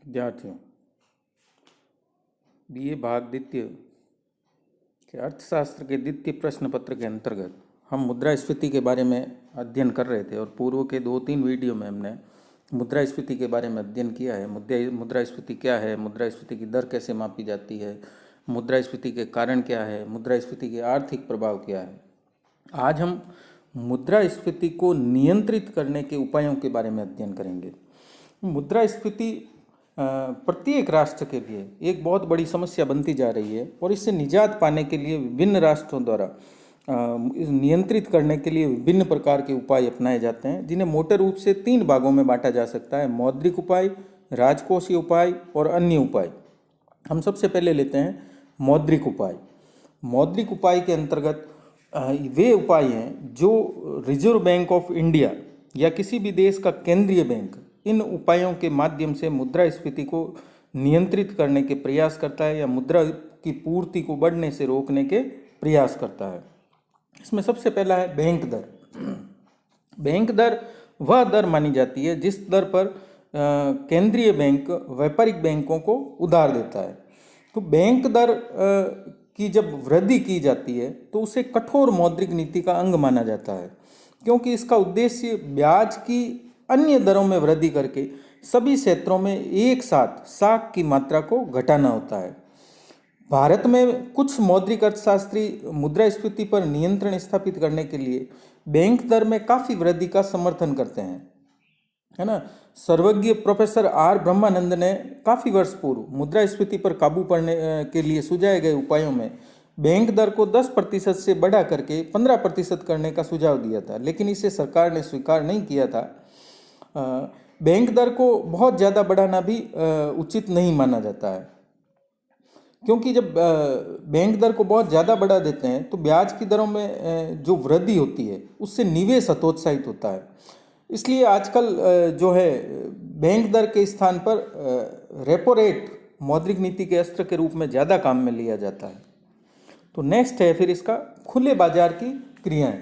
विद्यार्थियों, बीए भाग द्वितीय के अर्थशास्त्र के द्वितीय प्रश्न पत्र के अंतर्गत हम मुद्रास्फीति के बारे में अध्ययन कर रहे थे और पूर्व के 2-3 वीडियो में हमने मुद्रास्फीति के बारे में अध्ययन किया है। मुद्रास्फीति क्या है, मुद्रास्फीति की दर कैसे मापी जाती है, मुद्रास्फीति के कारण क्या है, मुद्रास्फीति के आर्थिक प्रभाव क्या है। आज हम मुद्रास्फीति को नियंत्रित करने के उपायों के बारे में अध्ययन करेंगे। मुद्रास्फीति प्रत्येक राष्ट्र के लिए एक बहुत बड़ी समस्या बनती जा रही है और इससे निजात पाने के लिए विभिन्न राष्ट्रों द्वारा नियंत्रित करने के लिए विभिन्न प्रकार के उपाय अपनाए जाते हैं, जिन्हें मोटे रूप से 3 भागों में बांटा जा सकता है: मौद्रिक उपाय, राजकोषीय उपाय और अन्य उपाय। हम सबसे पहले लेते हैं मौद्रिक उपाय। मौद्रिक उपाय के अंतर्गत वे उपाय हैं जो रिजर्व बैंक ऑफ इंडिया या किसी भी देश का केंद्रीय बैंक इन उपायों के माध्यम से मुद्रास्फीति को नियंत्रित करने के प्रयास करता है या मुद्रा की पूर्ति को बढ़ने से रोकने के प्रयास करता है। इसमें सबसे पहला है बैंक दर। बैंक दर वह दर मानी जाती है जिस दर पर केंद्रीय बैंक व्यापारिक बैंकों को उधार देता है। तो बैंक दर की जब वृद्धि की जाती है तो उसे कठोर मौद्रिक नीति का अंग माना जाता है, क्योंकि इसका उद्देश्य ब्याज की अन्य दरों में वृद्धि करके सभी क्षेत्रों में एक साथ साख की मात्रा को घटाना होता है। भारत में कुछ मौद्रिक अर्थशास्त्री मुद्रास्फीति पर नियंत्रण स्थापित करने के लिए बैंक दर में काफ़ी वृद्धि का समर्थन करते हैं, है ना। सर्वज्ञ प्रोफेसर आर ब्रह्मानंद ने काफ़ी वर्ष पूर्व मुद्रास्फीति पर काबू पाने के लिए सुझाए गए उपायों में बैंक दर को 10% से बढ़ा करके 15% करने का सुझाव दिया था, लेकिन इसे सरकार ने स्वीकार नहीं किया था। बैंक दर को बहुत ज़्यादा बढ़ाना भी उचित नहीं माना जाता है, क्योंकि जब बैंक दर को बहुत ज़्यादा बढ़ा देते हैं तो ब्याज की दरों में जो वृद्धि होती है उससे निवेश हतोत्साहित होता है। इसलिए आजकल जो है बैंक दर के स्थान पर रेपो रेट मौद्रिक नीति के अस्त्र के रूप में ज़्यादा काम में लिया जाता है। तो नेक्स्ट है फिर इसका खुले बाजार की क्रियाएं।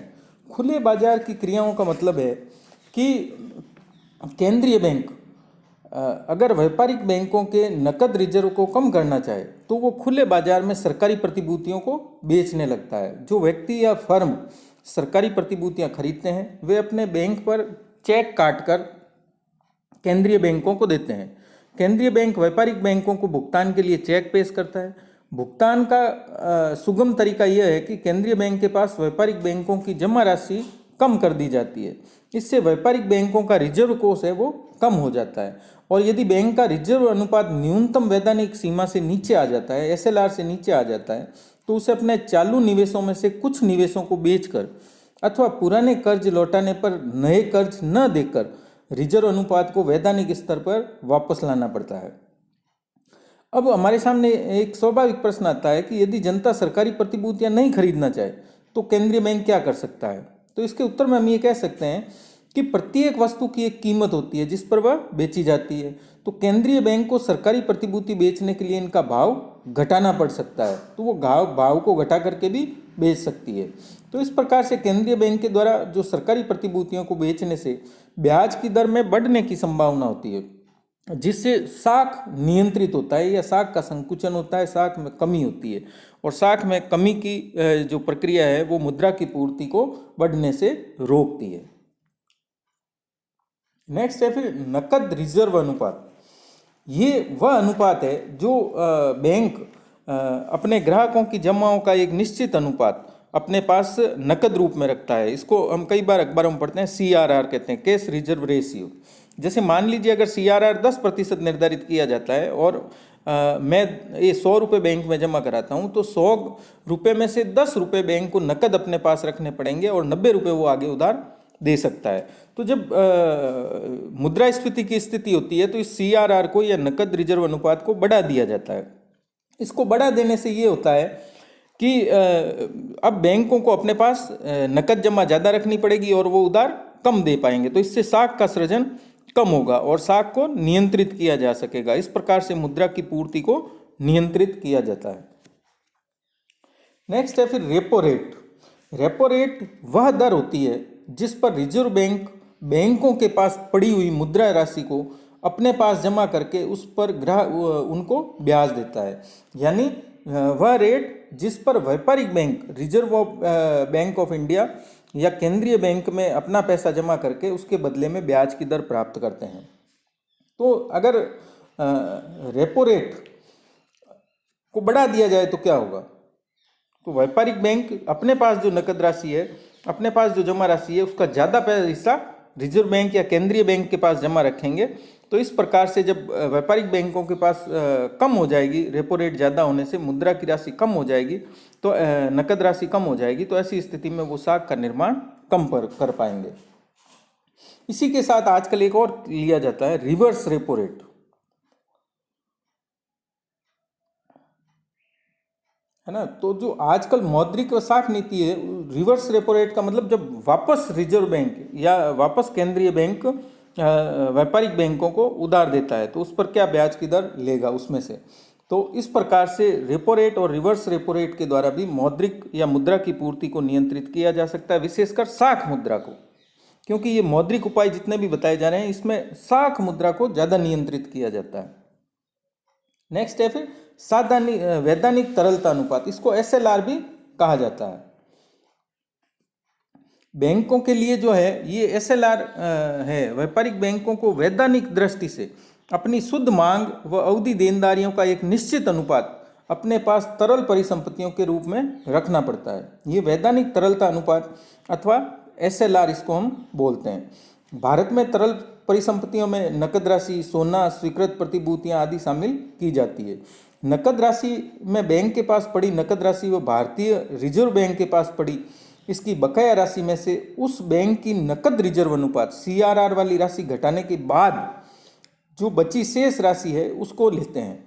खुले बाजार की क्रियाओं का मतलब है कि केंद्रीय बैंक अगर व्यापारिक बैंकों के नकद रिजर्व को कम करना चाहे तो वो खुले बाजार में सरकारी प्रतिभूतियों को बेचने लगता है। जो व्यक्ति या फर्म सरकारी प्रतिभूतियां खरीदते हैं वे अपने बैंक पर चेक काटकर केंद्रीय बैंकों को देते हैं। केंद्रीय बैंक व्यापारिक बैंकों को भुगतान के लिए चेक पेश करता है। भुगतान का सुगम तरीका यह है कि केंद्रीय बैंक के पास व्यापारिक बैंकों की जमा राशि कम कर दी जाती है। इससे व्यापारिक बैंकों का रिजर्व कोष है वो कम हो जाता है, और यदि बैंक का रिजर्व अनुपात न्यूनतम वैधानिक सीमा से नीचे आ जाता है, SLR से नीचे आ जाता है, तो उसे अपने चालू निवेशों में से कुछ निवेशों को बेचकर अथवा पुराने कर्ज लौटाने पर नए कर्ज न देकर रिजर्व अनुपात को वैधानिक स्तर पर वापस लाना पड़ता है। अब हमारे सामने एक स्वाभाविक प्रश्न आता है कि यदि जनता सरकारी प्रतिभूतियां नहीं खरीदना चाहे तो केंद्रीय बैंक क्या कर सकता है। तो इसके उत्तर में हम ये कह सकते हैं कि प्रत्येक वस्तु की एक कीमत होती है जिस पर वह बेची जाती है। तो केंद्रीय बैंक को सरकारी प्रतिभूति बेचने के लिए इनका भाव घटाना पड़ सकता है, तो वो भाव को घटा करके भी बेच सकती है। तो इस प्रकार से केंद्रीय बैंक के द्वारा जो सरकारी प्रतिभूतियों को बेचने से ब्याज की दर में बढ़ने की संभावना होती है, जिससे साख नियंत्रित होता है या साख का संकुचन होता है, साख में कमी होती है, और साख में कमी की जो प्रक्रिया है वो मुद्रा की पूर्ति को बढ़ने से रोकती है। नेक्स्ट है फिर नकद रिजर्व अनुपात। ये वह अनुपात है जो बैंक अपने ग्राहकों की जमाओं का एक निश्चित अनुपात अपने पास नकद रूप में रखता है। इसको हम कई बार अखबारों में पढ़ते हैं, CRR कहते हैं, कैश रिजर्व रेशियो। जैसे मान लीजिए अगर CRR 10% निर्धारित किया जाता है और मैं ये 100 रुपये बैंक में जमा कराता हूँ, तो 100 रुपये में से 10 रुपये बैंक को नकद अपने पास रखने पड़ेंगे और 90 रुपये वो आगे उधार दे सकता है। तो जब मुद्रास्फीति की स्थिति होती है तो इस CRR को या नकद रिजर्व अनुपात को बढ़ा दिया जाता है। इसको बढ़ा देने से ये होता है कि अब बैंकों को अपने पास नकद जमा ज़्यादा रखनी पड़ेगी और वो उधार कम दे पाएंगे, तो इससे साख का सृजन कम होगा और साख को नियंत्रित किया जा सकेगा। इस प्रकार से मुद्रा की पूर्ति को नियंत्रित किया जाता है। नेक्स्ट है फिर रेपो रेट। रेपो रेट वह दर होती है जिस पर रिजर्व बैंक बैंकों के पास पड़ी हुई मुद्रा राशि को अपने पास जमा करके उस पर ग्राहक उनको ब्याज देता है। यानी वह रेट जिस पर व्यापारिक bank, reserve bank of India या केंद्रीय बैंक में अपना पैसा जमा करके उसके बदले में ब्याज की दर प्राप्त करते हैं। तो अगर रेपो रेट को बढ़ा दिया जाए तो क्या होगा? तो व्यापारिक बैंक अपने पास जो नकद राशि है, अपने पास जो जमा राशि है, उसका ज़्यादा हिस्सा रिजर्व बैंक या केंद्रीय बैंक के पास जमा रखेंगे। तो इस प्रकार से जब व्यापारिक बैंकों के पास कम हो जाएगी, रेपो रेट ज़्यादा होने से मुद्रा की राशि कम हो जाएगी, तो नकद राशि कम हो जाएगी, तो ऐसी स्थिति में वो साख का निर्माण कम कर पाएंगे। इसी के साथ आजकल एक और लिया जाता है, रिवर्स रेपो रेट, है ना। तो जो आजकल मौद्रिक व साख नीति है, रिवर्स रेपो रेट का मतलब जब वापस रिजर्व बैंक या वापस केंद्रीय बैंक व्यापारिक बैंकों को उधार देता है तो उस पर क्या ब्याज की दर लेगा उसमें से। तो इस प्रकार से रेपो रेट और रिवर्स रेपो रेट के द्वारा भी मौद्रिक या मुद्रा की पूर्ति को नियंत्रित किया जा सकता है, विशेषकर साख मुद्रा को, क्योंकि ये मौद्रिक उपाय जितने भी बताए जा रहे हैं इसमें साख मुद्रा को ज़्यादा नियंत्रित किया जाता है। नेक्स्ट है फिर वैधानिक तरलता अनुपात, इसको SLR भी कहा जाता है। बैंकों के लिए जो है ये SLR है, व्यापारिक बैंकों को वैधानिक दृष्टि से अपनी शुद्ध मांग व अवधि देनदारियों का एक निश्चित अनुपात अपने पास तरल परिसंपत्तियों के रूप में रखना पड़ता है। ये वैधानिक तरलता अनुपात अथवा SLR इसको हम बोलते हैं। भारत में तरल परिसंपत्तियों में नकद राशि, सोना, स्वीकृत प्रतिभूतियां आदि शामिल की जाती है। नकद राशि में बैंक के पास पड़ी नकद राशि व भारतीय रिजर्व बैंक के पास पड़ी इसकी बकाया राशि में से उस बैंक की नकद रिजर्व अनुपात CRR वाली राशि घटाने के बाद जो बची शेष राशि है उसको लेते हैं।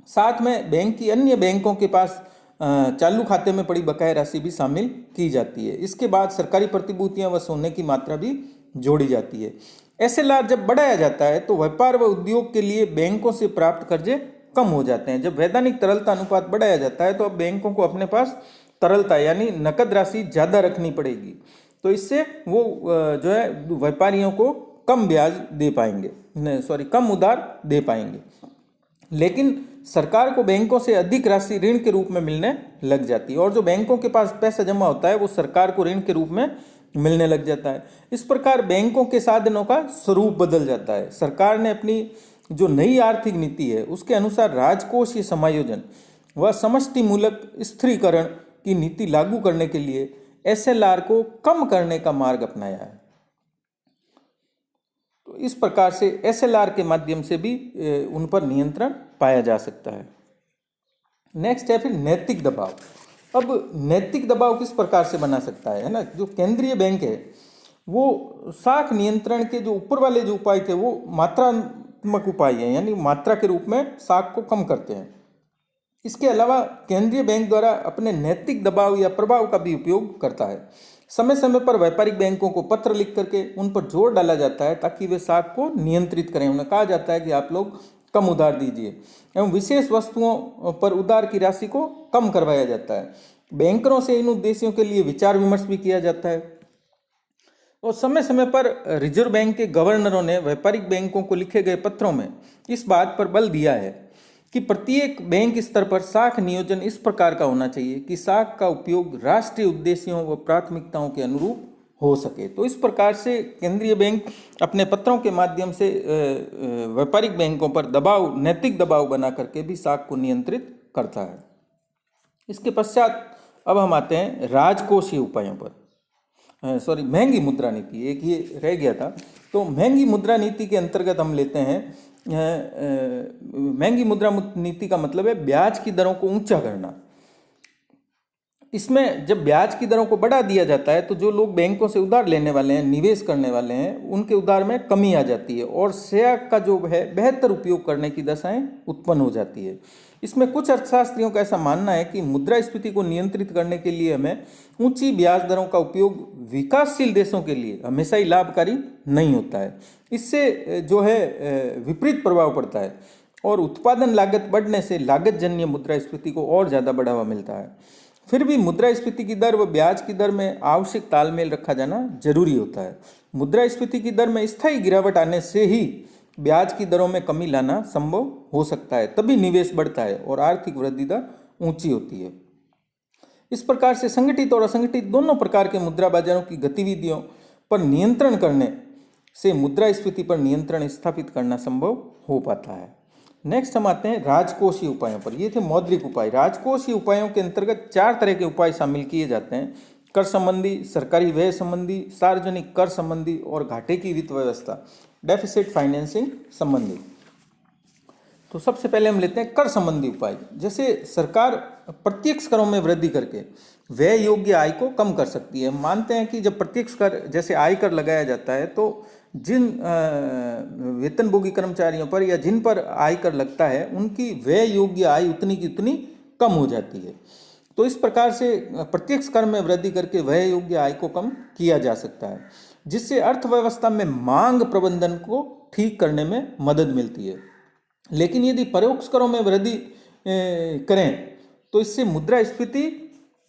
साथ में बैंक की अन्य बैंकों के पास चालू खाते में पड़ी बकाया राशि भी शामिल की जाती है। इसके बाद सरकारी प्रतिभूतियां व सोने की मात्रा भी जोड़ी जाती है। SLR जब बढ़ाया जाता है तो व्यापार व उद्योग के लिए बैंकों से प्राप्त कर्जे कम हो जाते हैं। जब वैधानिक तरलता अनुपात बढ़ाया जाता है तो अब बैंकों को अपने पास तरलता यानी नकद राशि ज़्यादा रखनी पड़ेगी, तो इससे वो जो है व्यापारियों को कम ब्याज दे पाएंगे, कम उधार दे पाएंगे। लेकिन सरकार को बैंकों से अधिक राशि ऋण के रूप में मिलने लग जाती है और जो बैंकों के पास पैसा जमा होता है वो सरकार को ऋण के रूप में मिलने लग जाता है। इस प्रकार बैंकों के साधनों का स्वरूप बदल जाता है। सरकार ने अपनी जो नई आर्थिक नीति है उसके अनुसार राजकोषीय समायोजन व समष्टि मूलक स्थिरीकरण की नीति लागू करने के लिए SLR को कम करने का मार्ग अपनाया है। तो इस प्रकार से SLR के माध्यम से भी उन पर नियंत्रण पाया जा सकता है। नेक्स्ट है फिर नैतिक दबाव। अब नैतिक दबाव किस प्रकार से बना सकता है ना। जो केंद्रीय बैंक है वो साख नियंत्रण के जो ऊपर वाले जो उपाय थे वो मात्रात्मक उपाय हैं, यानी मात्रा के रूप में साख को कम करते हैं। इसके अलावा केंद्रीय बैंक द्वारा अपने नैतिक दबाव या प्रभाव का भी उपयोग करता है। समय समय पर व्यापारिक बैंकों को पत्र लिख करके उन पर जोर डाला जाता है ताकि वे साख को नियंत्रित करें। उन्हें कहा जाता है कि आप लोग कम उधार दीजिए एवं विशेष वस्तुओं पर उधार की राशि को कम करवाया जाता है। बैंकरों से इन उद्देश्यों के लिए विचार विमर्श भी किया जाता है और समय समय पर रिजर्व बैंक के गवर्नरों ने व्यापारिक बैंकों को लिखे गए पत्रों में इस बात पर बल दिया है कि प्रत्येक बैंक स्तर पर साख नियोजन इस प्रकार का होना चाहिए कि साख का उपयोग राष्ट्रीय उद्देश्यों व प्राथमिकताओं के अनुरूप हो सके। तो इस प्रकार से केंद्रीय बैंक अपने पत्रों के माध्यम से व्यापारिक बैंकों पर दबाव, नैतिक दबाव बना करके भी साख को नियंत्रित करता है। इसके पश्चात अब हम आते हैं राजकोषीय उपायों पर। महंगी मुद्रा नीति, एक ये रह गया था। तो महंगी मुद्रा नीति के अंतर्गत हम लेते हैं महंगी मुद्रा नीति का मतलब है ब्याज की दरों को ऊंचा करना। इसमें जब ब्याज की दरों को बढ़ा दिया जाता है तो जो लोग बैंकों से उधार लेने वाले हैं, निवेश करने वाले हैं, उनके उधार में कमी आ जाती है और शेयर का जो है बेहतर उपयोग करने की दशाएं उत्पन्न हो जाती है। इसमें कुछ अर्थशास्त्रियों का ऐसा मानना है कि मुद्रास्फीति को नियंत्रित करने के लिए हमें ऊंची ब्याज दरों का उपयोग विकासशील देशों के लिए हमेशा ही लाभकारी नहीं होता है। इससे जो है विपरीत प्रभाव पड़ता है और उत्पादन लागत बढ़ने से लागतजन्य मुद्रास्फीति को और ज़्यादा बढ़ावा मिलता है। फिर भी मुद्रास्फीति की दर व ब्याज की दर में आवश्यक तालमेल रखा जाना जरूरी होता है। मुद्रास्फीति की दर में स्थायी गिरावट आने से ही ब्याज की दरों में कमी लाना संभव हो सकता है, तभी निवेश बढ़ता है और आर्थिक वृद्धि दर ऊंची होती है। इस प्रकार से संगठित और असंगठित दोनों प्रकार के मुद्रा बाजारों की गतिविधियों पर नियंत्रण करने से मुद्रास्फीति पर नियंत्रण स्थापित करना संभव हो पाता है। नेक्स्ट हम आते हैं राजकोषीय उपायों पर। ये थे मौद्रिक उपाय। राजकोषीय उपायों के अंतर्गत 4 तरह के उपाय शामिल किए जाते हैं: कर संबंधी, सरकारी व्यय संबंधी, सार्वजनिक कर संबंधी और घाटे की वित्त व्यवस्था, डेफिसिट फाइनेंसिंग संबंधी। तो सबसे पहले हम लेते हैं कर संबंधी उपाय। जैसे सरकार प्रत्यक्ष करों में वृद्धि करके व्यय योग्य आय को कम कर सकती है। हम मानते हैं कि जब प्रत्यक्ष कर जैसे आय कर लगाया जाता है तो जिन वेतनभोगी कर्मचारियों पर या जिन पर आय कर लगता है उनकी व्यय योग्य आय उतनी की उतनी कम हो जाती है। तो इस प्रकार से प्रत्यक्ष कर में वृद्धि करके व्यय योग्य आय को कम किया जा सकता है, जिससे अर्थव्यवस्था में मांग प्रबंधन को ठीक करने में मदद मिलती है। लेकिन यदि परोक्ष करों में वृद्धि करें तो इससे मुद्रास्फीति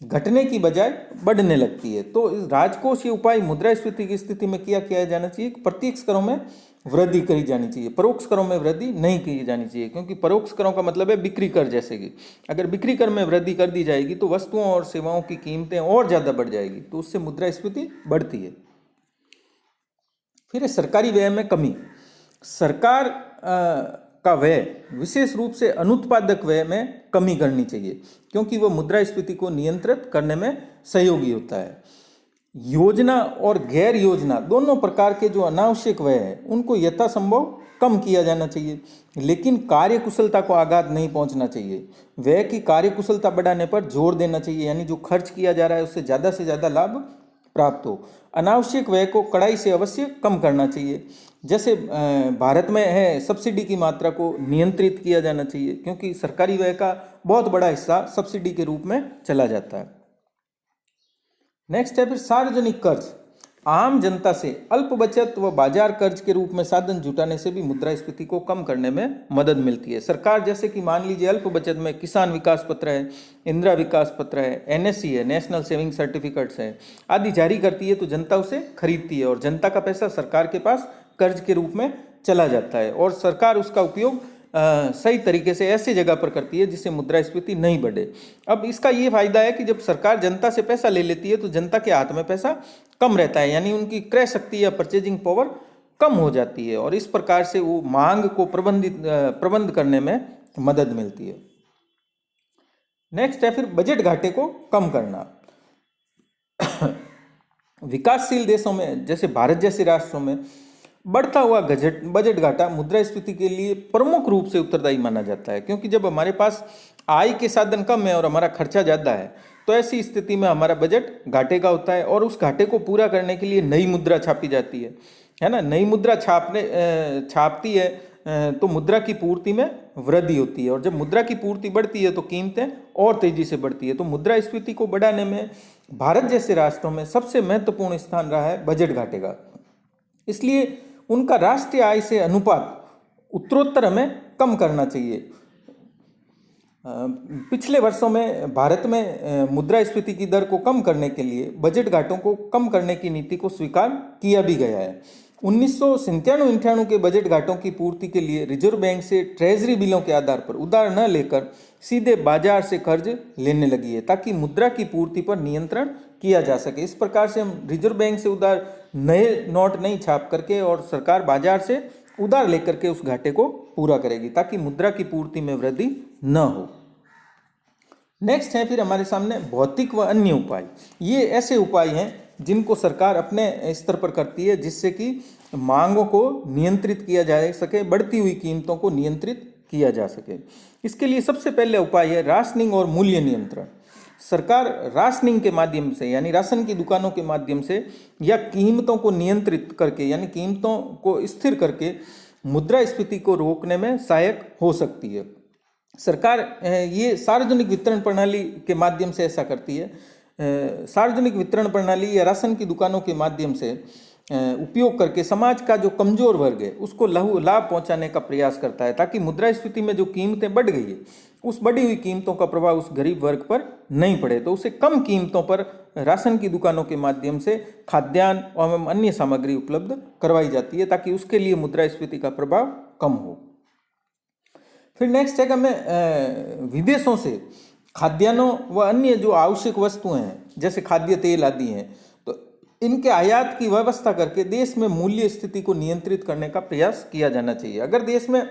घटने की बजाय बढ़ने लगती है। तो इस राजकोषीय उपाय मुद्रास्फीति की स्थिति में किया जाना चाहिए। प्रत्यक्ष करों में वृद्धि करी जानी चाहिए, परोक्ष करों में वृद्धि नहीं की जानी चाहिए, क्योंकि परोक्ष करों का मतलब है बिक्री कर। जैसे कि अगर बिक्री कर में वृद्धि कर दी जाएगी तो वस्तुओं और सेवाओं की कीमतें और ज़्यादा बढ़ जाएगी, तो उससे मुद्रास्फीति बढ़ती है। फिर सरकारी व्यय में कमी। सरकार का व्यय विशेष रूप से अनुत्पादक व्यय में कमी करनी चाहिए, क्योंकि वह मुद्रास्फीति को नियंत्रित करने में सहयोगी होता है। योजना और गैर योजना दोनों प्रकार के जो अनावश्यक व्यय है उनको यथासंभव कम किया जाना चाहिए, लेकिन कार्यकुशलता को आघात नहीं पहुंचना चाहिए। व्यय की कार्यकुशलता बढ़ाने पर जोर देना चाहिए, यानी जो खर्च किया जा रहा है उससे ज़्यादा से ज़्यादा लाभ प्राप्त हो। अनावश्यक व्यय को कड़ाई से अवश्य कम करना चाहिए। जैसे भारत में है, सब्सिडी की मात्रा को नियंत्रित किया जाना चाहिए, क्योंकि सरकारी व्यय का बहुत बड़ा हिस्सा सब्सिडी के रूप में चला जाता है। नेक्स्ट है फिर सार्वजनिक कर्ज। आम जनता से अल्प बचत व बाजार कर्ज के रूप में साधन जुटाने से भी मुद्रास्फीति को कम करने में मदद मिलती है। सरकार जैसे कि मान लीजिए अल्प बचत में किसान विकास पत्र है, इंदिरा विकास पत्र है, एनएससी है, नेशनल सेविंग सर्टिफिकेट्स है आदि जारी करती है, तो जनता उसे खरीदती है और जनता का पैसा सरकार के पास कर्ज के रूप में चला जाता है और सरकार उसका उपयोग सही तरीके से ऐसी जगह पर करती है जिससे मुद्रास्फीति नहीं बढ़े। अब इसका ये फायदा है कि जब सरकार जनता से पैसा ले लेती है तो जनता के हाथ में पैसा कम रहता है, यानी उनकी क्रय शक्ति या परचेजिंग पावर कम हो जाती है और इस प्रकार से वो मांग को प्रबंध करने में मदद मिलती है। नेक्स्ट है फिर बजट घाटे को कम करना। विकासशील देशों में जैसे भारत जैसे राष्ट्रों में बढ़ता हुआ बजट घाटा मुद्रास्फीति के लिए प्रमुख रूप से उत्तरदायी माना जाता है, क्योंकि जब हमारे पास आय के साधन कम है और हमारा खर्चा ज़्यादा है तो ऐसी स्थिति में हमारा बजट घाटे का होता है और उस घाटे को पूरा करने के लिए नई मुद्रा छापी जाती है ना। नई मुद्रा छापती है तो मुद्रा की पूर्ति में वृद्धि होती है और जब मुद्रा की पूर्ति बढ़ती है तो कीमतें और तेजी से बढ़ती है। तो मुद्रास्फीति को बढ़ाने में भारत जैसे राष्ट्रों में सबसे महत्वपूर्ण स्थान रहा है बजट घाटे का। इसलिए उनका राष्ट्रीय आय से अनुपात उत्तरोत्तर हमें कम करना चाहिए। पिछले वर्षों में भारत में मुद्रास्फीति की दर को कम करने के लिए बजट घाटों को कम करने की नीति को स्वीकार किया भी गया है। 1997-98 के बजट घाटों की पूर्ति के लिए रिजर्व बैंक से ट्रेजरी बिलों के आधार पर उधार न लेकर सीधे बाजार से कर्ज लेने लगी है, ताकि मुद्रा की पूर्ति पर नियंत्रण किया जा सके। इस प्रकार से हम रिजर्व बैंक से उधार नए नोट नहीं छाप करके और सरकार बाजार से उधार लेकर के उस घाटे को पूरा करेगी, ताकि मुद्रा की पूर्ति में वृद्धि न हो। नेक्स्ट है फिर हमारे सामने भौतिक व अन्य उपाय। ये ऐसे उपाय हैं जिनको सरकार अपने स्तर पर करती है जिससे कि मांगों को नियंत्रित किया जा सके, बढ़ती हुई कीमतों को नियंत्रित किया जा सके। इसके लिए सबसे पहले उपाय है राशनिंग और मूल्य नियंत्रण। सरकार राशनिंग के माध्यम से यानी राशन की दुकानों के माध्यम से या कीमतों को नियंत्रित करके यानी कीमतों को स्थिर करके मुद्रास्फीति को रोकने में सहायक हो सकती है। सरकार ये सार्वजनिक वितरण प्रणाली के माध्यम से ऐसा करती है। सार्वजनिक वितरण प्रणाली या राशन की दुकानों के माध्यम से उपयोग करके समाज का जो कमजोर वर्ग है उसको लाभ पहुंचाने का प्रयास करता है, ताकि मुद्रास्फीति में जो कीमतें बढ़ गई है उस बढ़ी हुई कीमतों का प्रभाव उस गरीब वर्ग पर नहीं पड़े तो उसे कम कीमतों पर राशन की दुकानों के माध्यम से खाद्यान्न एवं अन्य सामग्री उपलब्ध करवाई जाती है ताकि उसके लिए मुद्रास्फीति का प्रभाव कम हो। फिर नेक्स्ट है कि हमें विदेशों से खाद्यान्नों व अन्य जो आवश्यक वस्तुएं हैं जैसे खाद्य तेल आदि हैं तो इनके आयात की व्यवस्था करके देश में मूल्य स्थिति को नियंत्रित करने का प्रयास किया जाना चाहिए। अगर देश में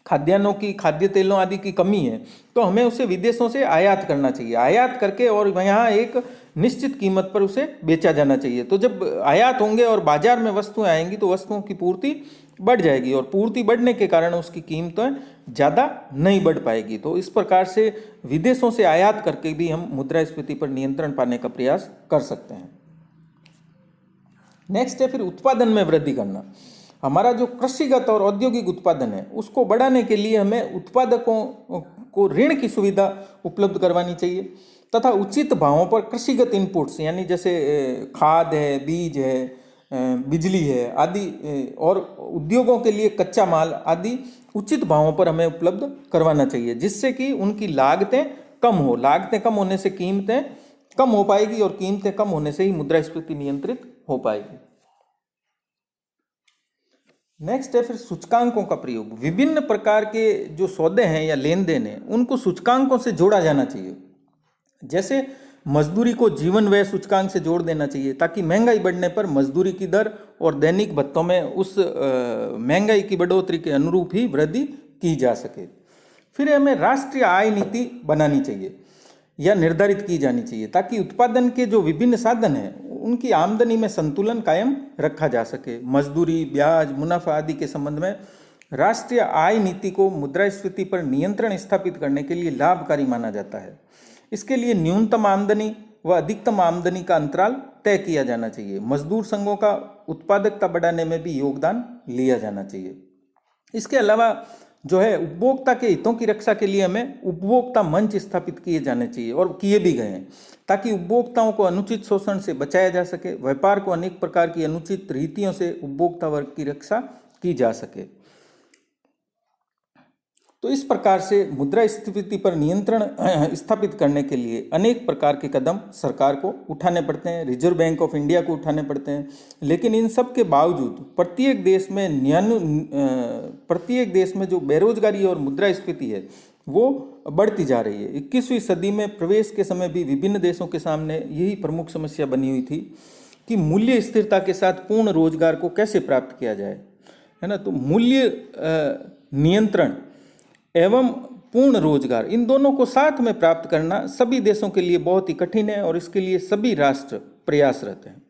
खाद्यान्नों की खाद्य तेलों आदि की कमी है तो हमें उसे विदेशों से आयात करना चाहिए, आयात करके और यहाँ एक निश्चित कीमत पर उसे बेचा जाना चाहिए। तो जब आयात होंगे और बाजार में वस्तुएं आएंगी तो वस्तुओं की पूर्ति बढ़ जाएगी और पूर्ति बढ़ने के कारण उसकी कीमतें ज़्यादा नहीं बढ़ पाएगी। तो इस प्रकार से विदेशों से आयात करके भी हम मुद्रास्फीति पर नियंत्रण पाने का प्रयास कर सकते हैं। नेक्स्ट है फिर उत्पादन में वृद्धि करना। हमारा जो कृषिगत और औद्योगिक उत्पादन है उसको बढ़ाने के लिए हमें उत्पादकों को ऋण की सुविधा उपलब्ध करवानी चाहिए तथा उचित भावों पर कृषिगत इनपुट्स यानी जैसे खाद है, बीज है, बिजली है आदि और उद्योगों के लिए कच्चा माल आदि उचित भावों पर हमें उपलब्ध करवाना चाहिए जिससे कि उनकी लागतें कम हो। लागतें कम होने से कीमतें कम हो पाएगी और कीमतें कम होने से ही मुद्रास्फीति नियंत्रित हो पाएगी। नेक्स्ट है फिर सूचकांकों का प्रयोग। विभिन्न प्रकार के जो सौदे हैं या लेन देन है उनको सूचकांकों से जोड़ा जाना चाहिए। जैसे मजदूरी को जीवन व्यय सूचकांक से जोड़ देना चाहिए ताकि महंगाई बढ़ने पर मजदूरी की दर और दैनिक भत्तों में उस महंगाई की बढ़ोतरी के अनुरूप ही वृद्धि की जा सके। फिर हमें राष्ट्रीय आय नीति बनानी चाहिए या निर्धारित की जानी चाहिए ताकि उत्पादन के जो विभिन्न साधन हैं उनकी आमदनी में संतुलन कायम रखा जा सके। मजदूरी, ब्याज, मुनाफा आदि के संबंध में राष्ट्रीय आय नीति को मुद्रास्फीति पर नियंत्रण स्थापित करने के लिए लाभकारी माना जाता है। इसके लिए न्यूनतम आमदनी व अधिकतम आमदनी का अंतराल तय किया जाना चाहिए। मजदूर संघों का उत्पादकता बढ़ाने में भी योगदान लिया जाना चाहिए। इसके अलावा जो है उपभोक्ता के हितों की रक्षा के लिए हमें उपभोक्ता मंच स्थापित किए जाने चाहिए और किए भी गए हैं ताकि उपभोक्ताओं को अनुचित शोषण से बचाया जा सके। व्यापार को अनेक प्रकार की अनुचित रीतियों से उपभोक्ता वर्ग की रक्षा की जा सके। तो इस प्रकार से मुद्रास्फीति पर नियंत्रण स्थापित करने के लिए अनेक प्रकार के कदम सरकार को उठाने पड़ते हैं, रिजर्व बैंक ऑफ इंडिया को उठाने पड़ते हैं। लेकिन इन सब के बावजूद प्रत्येक देश में जो बेरोजगारी और मुद्रास्फीति है वो बढ़ती जा रही है। 21वीं सदी में प्रवेश के समय भी विभिन्न देशों के सामने यही प्रमुख समस्या बनी हुई थी कि मूल्य स्थिरता के साथ पूर्ण रोजगार को कैसे प्राप्त किया जाए, है ना। तो मूल्य नियंत्रण एवं पूर्ण रोजगार इन दोनों को साथ में प्राप्त करना सभी देशों के लिए बहुत ही कठिन है और इसके लिए सभी राष्ट्र प्रयासरत हैं।